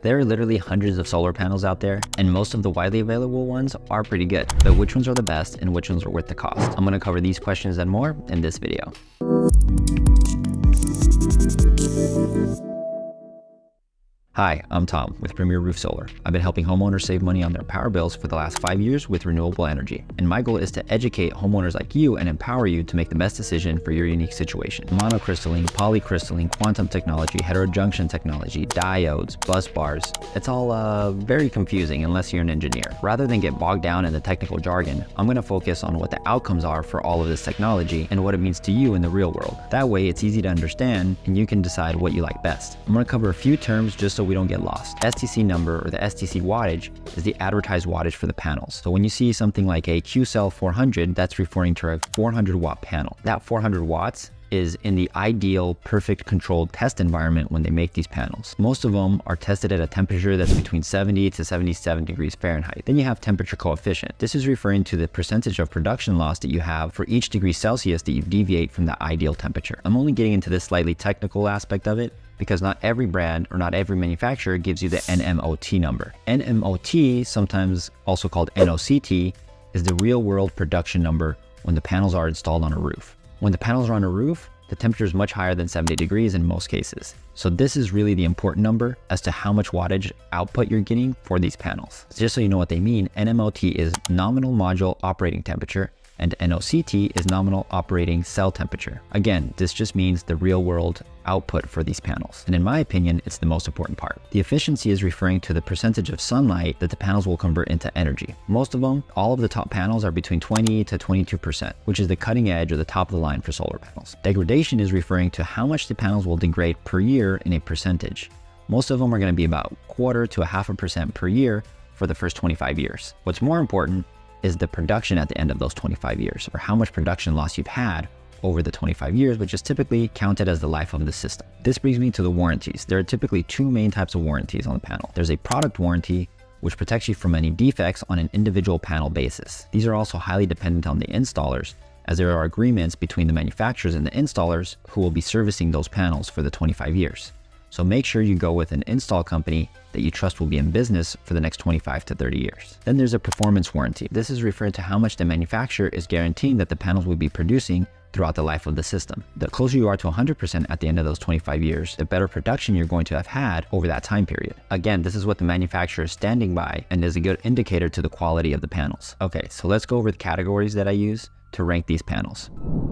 There are literally hundreds of solar panels out there, and most of the widely available ones are pretty good. But which ones are the best and which ones are worth the cost? I'm going to cover these questions and more in this video. Hi, I'm Tom with Premier Roof Solar. I've been helping homeowners save money on their power bills for the last 5 years with renewable energy. And my goal is to educate homeowners like you and empower you to make the best decision for your unique situation. Monocrystalline, polycrystalline, quantum technology, heterojunction technology, diodes, bus bars. It's all very confusing unless you're an engineer. Rather than get bogged down in the technical jargon, I'm going to focus on what the outcomes are for all of this technology and what it means to you in the real world. That way it's easy to understand and you can decide what you like best. I'm going to cover a few terms just so we don't get lost. STC number, or the STC wattage, is the advertised wattage for the panels. So when you see something like a Q-Cell 400, that's referring to a 400 watt panel. That 400 watts is in the ideal, perfect controlled test environment when they make these panels. Most of them are tested at a temperature that's between 70 to 77 degrees Fahrenheit. Then you have temperature coefficient. This is referring to the percentage of production loss that you have for each degree Celsius that you deviate from the ideal temperature. I'm only getting into this slightly technical aspect of it because not every brand or not every manufacturer gives you the NMOT number. NMOT, sometimes also called NOCT, is the real world production number when the panels are installed on a roof. When the panels are on a roof, the temperature is much higher than 70 degrees in most cases. So this is really the important number as to how much wattage output you're getting for these panels. Just so you know what they mean, NMOT is nominal module operating temperature, and NOCT is nominal operating cell temperature. Again, this just means the real world output for these panels. And in my opinion, it's the most important part. The efficiency is referring to the percentage of sunlight that the panels will convert into energy. Most of them, all of the top panels are between 20 to 22%, which is the cutting edge or the top of the line for solar panels. Degradation is referring to how much the panels will degrade per year in a percentage. Most of them are going to be about 1/4 to 0.5% per year for the first 25 years. What's more important is the production at the end of those 25 years, or how much production loss you've had over the 25 years, which is typically counted as the life of the system. This brings me to the warranties. There are typically two main types of warranties on the panel. There's a product warranty, which protects you from any defects on an individual panel basis. These are also highly dependent on the installers, as there are agreements between the manufacturers and the installers who will be servicing those panels for the 25 years. So make sure you go with an install company that you trust will be in business for the next 25 to 30 years. Then there's a performance warranty. This is referring to how much the manufacturer is guaranteeing that the panels will be producing throughout the life of the system. The closer you are to 100% at the end of those 25 years, the better production you're going to have had over that time period. Again, this is what the manufacturer is standing by and is a good indicator to the quality of the panels. Okay, so let's go over the categories that I use to rank these panels.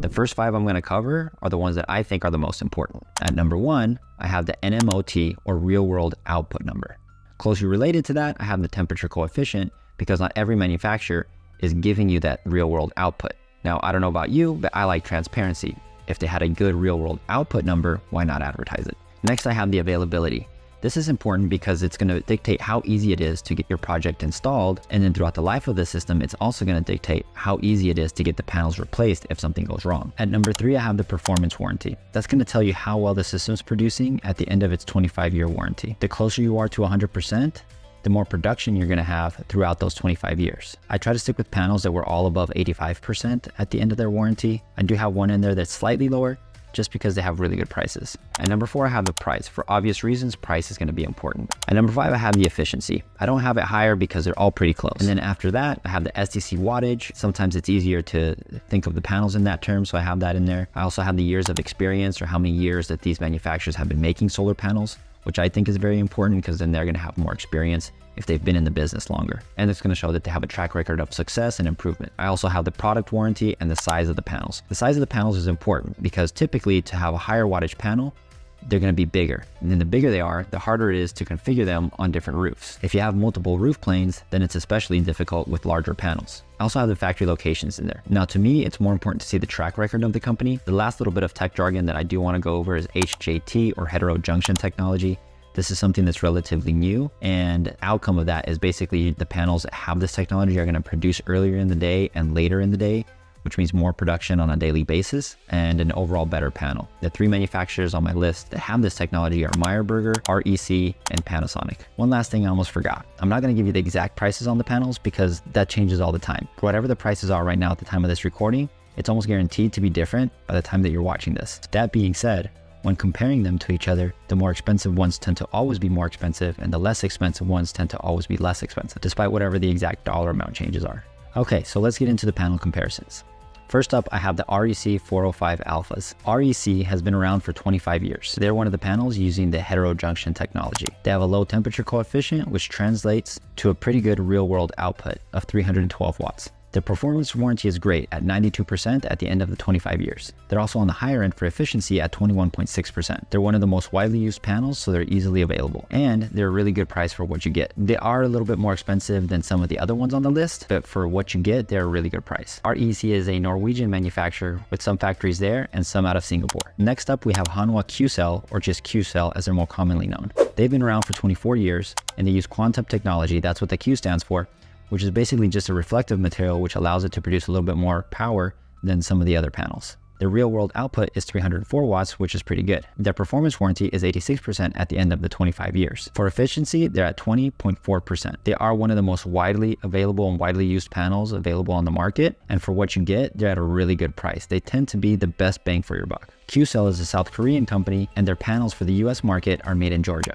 The first 5 I'm going to cover are the ones that I think are the most important. At number 1, I have the NMOT, or real world output number. Closely related to that, I have the temperature coefficient, because not every manufacturer is giving you that real world output. Now, I don't know about you, but I like transparency. If they had a good real world output number, why not advertise it? Next, I have the availability. This is important because it's going to dictate how easy it is to get your project installed, and then throughout the life of the system, it's also going to dictate how easy it is to get the panels replaced if something goes wrong. At number 3, I have the performance warranty. That's going to tell you how well the system's producing at the end of its 25-year warranty. The closer you are to 100%, the more production you're going to have throughout those 25 years. I try to stick with panels that were all above 85% at the end of their warranty. I do have one in there that's slightly lower, just because they have really good prices. At number 4, I have the price. For obvious reasons, price is going to be important. At number 5, I have the efficiency. I don't have it higher because they're all pretty close. And then after that, I have the STC wattage. Sometimes it's easier to think of the panels in that term, so I have that in there. I also have the years of experience, or how many years that these manufacturers have been making solar panels, which I think is very important because then they're going to have more experience if they've been in the business longer. And it's going to show that they have a track record of success and improvement. I also have the product warranty and the size of the panels. The size of the panels is important because typically to have a higher wattage panel, they're going to be bigger. And then the bigger they are, the harder it is to configure them on different roofs. If you have multiple roof planes, then it's especially difficult with larger panels. I also have the factory locations in there. Now, to me, it's more important to see the track record of the company. The last little bit of tech jargon that I do want to go over is HJT, or heterojunction technology. This is something that's relatively new, and outcome of that is basically the panels that have this technology are going to produce earlier in the day and later in the day, which means more production on a daily basis and an overall better panel. The 3 manufacturers on my list that have this technology are Meyer Burger, REC, and Panasonic. One last thing I almost forgot. I'm not going to give you the exact prices on the panels because that changes all the time. Whatever the prices are right now at the time of this recording, it's almost guaranteed to be different by the time that you're watching this. That being said, When comparing them to each other, the more expensive ones tend to always be more expensive and the less expensive ones tend to always be less expensive, despite whatever the exact dollar amount changes are. Okay, so let's get into the panel comparisons. First up, I have the REC 405 Alphas. REC has been around for 25 years. They're one of the panels using the heterojunction technology. They have a low temperature coefficient, which translates to a pretty good real-world output of 312 watts. Their performance warranty is great at 92% at the end of the 25 years. They're also on the higher end for efficiency at 21.6%. They're one of the most widely used panels, so they're easily available. And they're a really good price for what you get. They are a little bit more expensive than some of the other ones on the list, but for what you get, they're a really good price. REC is a Norwegian manufacturer with some factories there and some out of Singapore. Next up, we have Hanwha Q-Cell, or just Q-Cell as they're more commonly known. They've been around for 24 years and they use quantum technology, that's what the Q stands for, which is basically just a reflective material which allows it to produce a little bit more power than some of the other panels. Their real-world output is 304 watts, which is pretty good. Their performance warranty is 86% at the end of the 25 years. For efficiency, they're at 20.4%. They are one of the most widely available and widely used panels available on the market, and for what you get, they're at a really good price. They tend to be the best bang for your buck. Q-Cell is a South Korean company, and their panels for the US market are made in Georgia.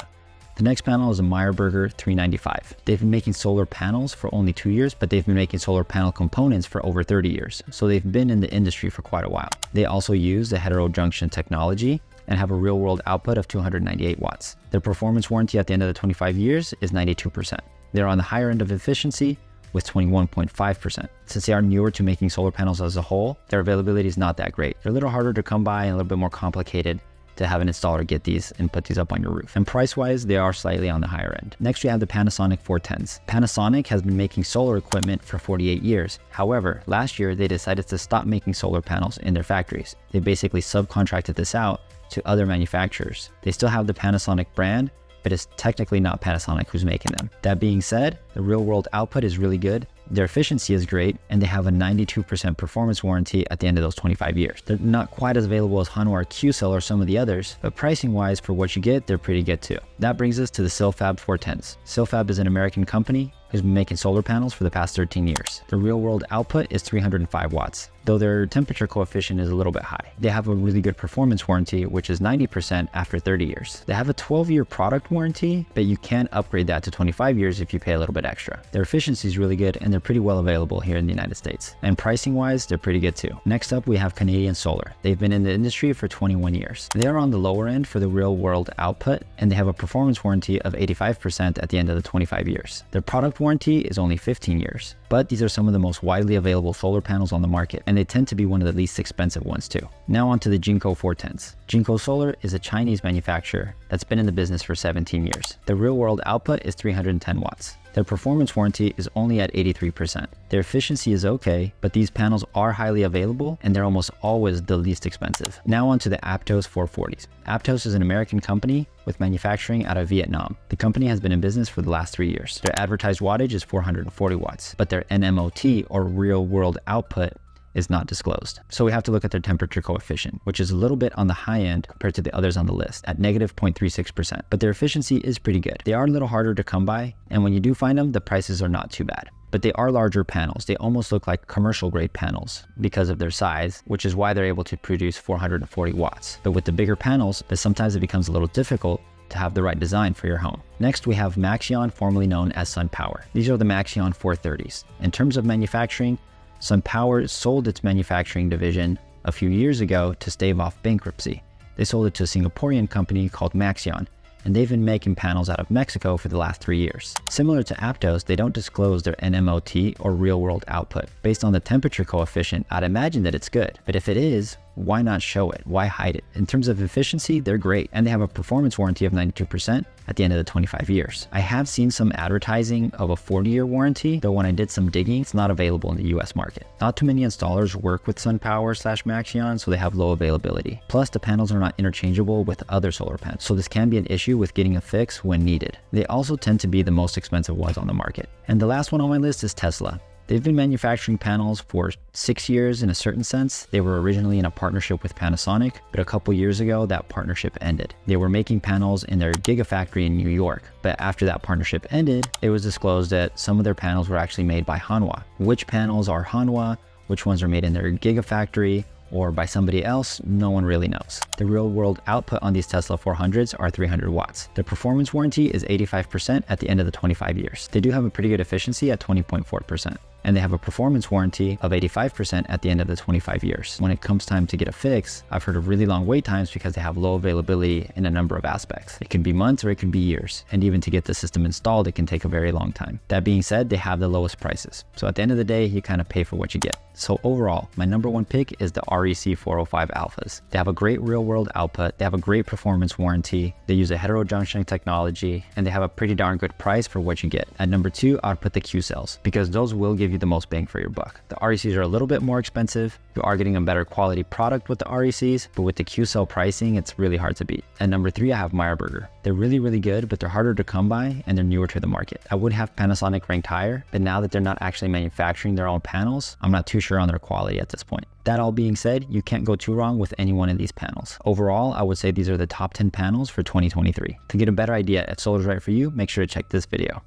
The next panel is a Meyer Burger 395. They've been making solar panels for only 2 years, but they've been making solar panel components for over 30 years. So they've been in the industry for quite a while. They also use the heterojunction technology and have a real-world output of 298 watts. Their performance warranty at the end of the 25 years is 92%. They're on the higher end of efficiency with 21.5%. Since they are newer to making solar panels as a whole, their availability is not that great. They're a little harder to come by and a little bit more complicated to have an installer get these and put these up on your roof. And price-wise, they are slightly on the higher end. Next, we have the Panasonic 410s. Panasonic has been making solar equipment for 48 years. However, last year, they decided to stop making solar panels in their factories. They basically subcontracted this out to other manufacturers. They still have the Panasonic brand, but it's technically not Panasonic who's making them. That being said, the real-world output is really good. Their efficiency is great, and they have a 92% performance warranty at the end of those 25 years. They're not quite as available as Hanwha or Q-Cell or some of the others, but pricing-wise for what you get, they're pretty good too. That brings us to the Silfab 410s. Silfab is an American company who's been making solar panels for the past 13 years. The real-world output is 305 watts, though their temperature coefficient is a little bit high. They have a really good performance warranty, which is 90% after 30 years. They have a 12-year product warranty, but you can upgrade that to 25 years if you pay a little bit extra. Their efficiency is really good, and they're pretty well available here in the United States. And pricing-wise, they're pretty good too. Next up, we have Canadian Solar. They've been in the industry for 21 years. They're on the lower end for the real-world output, and they have a performance warranty of 85% at the end of the 25 years. Their product warranty is only 15 years, but these are some of the most widely available solar panels on the market, and they tend to be one of the least expensive ones too. Now on to the Jinko 410s. Jinko Solar is a Chinese manufacturer that's been in the business for 17 years. The real-world output is 310 watts. Their performance warranty is only at 83%. Their efficiency is okay, but these panels are highly available and they're almost always the least expensive. Now on to the Aptos 440s. Aptos is an American company with manufacturing out of Vietnam. The company has been in business for the last 3 years. Their advertised wattage is 440 watts, but their NMOT, or real world output, is not disclosed. So we have to look at their temperature coefficient, which is a little bit on the high end compared to the others on the list at negative 0.36%, but their efficiency is pretty good. They are a little harder to come by, and when you do find them, the prices are not too bad. But they are larger panels. They almost look like commercial grade panels because of their size, which is why they're able to produce 440 watts. But with the bigger panels, sometimes it becomes a little difficult to have the right design for your home. Next, we have Maxeon, formerly known as SunPower. These are the Maxeon 430s. In terms of manufacturing, SunPower sold its manufacturing division a few years ago to stave off bankruptcy. They sold it to a Singaporean company called Maxeon, and they've been making panels out of Mexico for the last 3 years. Similar to Aptos, they don't disclose their NMOT or real-world output. Based on the temperature coefficient, I'd imagine that it's good, but if it is, why not show it? Why hide it? In terms of efficiency, they're great, and they have a performance warranty of 92% at the end of the 25 years. I have seen some advertising of a 40-year warranty, though when I did some digging, it's not available in the US market. Not too many installers work with SunPower/Maxeon, so they have low availability. Plus, the panels are not interchangeable with other solar panels, so this can be an issue with getting a fix when needed. They also tend to be the most expensive ones on the market. And the last one on my list is Tesla. They've been manufacturing panels for 6 years in a certain sense. They were originally in a partnership with Panasonic, but a couple years ago, that partnership ended. They were making panels in their Gigafactory in New York, but after that partnership ended, it was disclosed that some of their panels were actually made by Hanwha. Which panels are Hanwha, which ones are made in their Gigafactory, or by somebody else, no one really knows. The real world output on these Tesla 400s are 300 watts. The performance warranty is 85% at the end of the 25 years. They do have a pretty good efficiency at 20.4%. And they have a performance warranty of 85% at the end of the 25 years. When it comes time to get a fix, I've heard of really long wait times because they have low availability in a number of aspects. It can be months or it can be years. And even to get the system installed, it can take a very long time. That being said, they have the lowest prices. So at the end of the day, you kind of pay for what you get. So overall, my number one pick is the REC 405 Alphas. They have a great real world output, they have a great performance warranty, they use a heterojunction technology, and they have a pretty darn good price for what you get. At number two, I'd put the Q cells because those will give you the most bang for your buck. The RECs are a little bit more expensive. You are getting a better quality product with the RECs, but with the Q cell pricing, it's really hard to beat. At number three, I have Meyerburger. They're really good, but they're harder to come by and they're newer to the market. I would have Panasonic ranked higher, but now that they're not actually manufacturing their own panels, I'm not too sure on their quality at this point. That all being said, you can't go too wrong with any one of these panels. Overall, I would say these are the top 10 panels for 2023. To get a better idea if solar's right for you, make sure to check this video.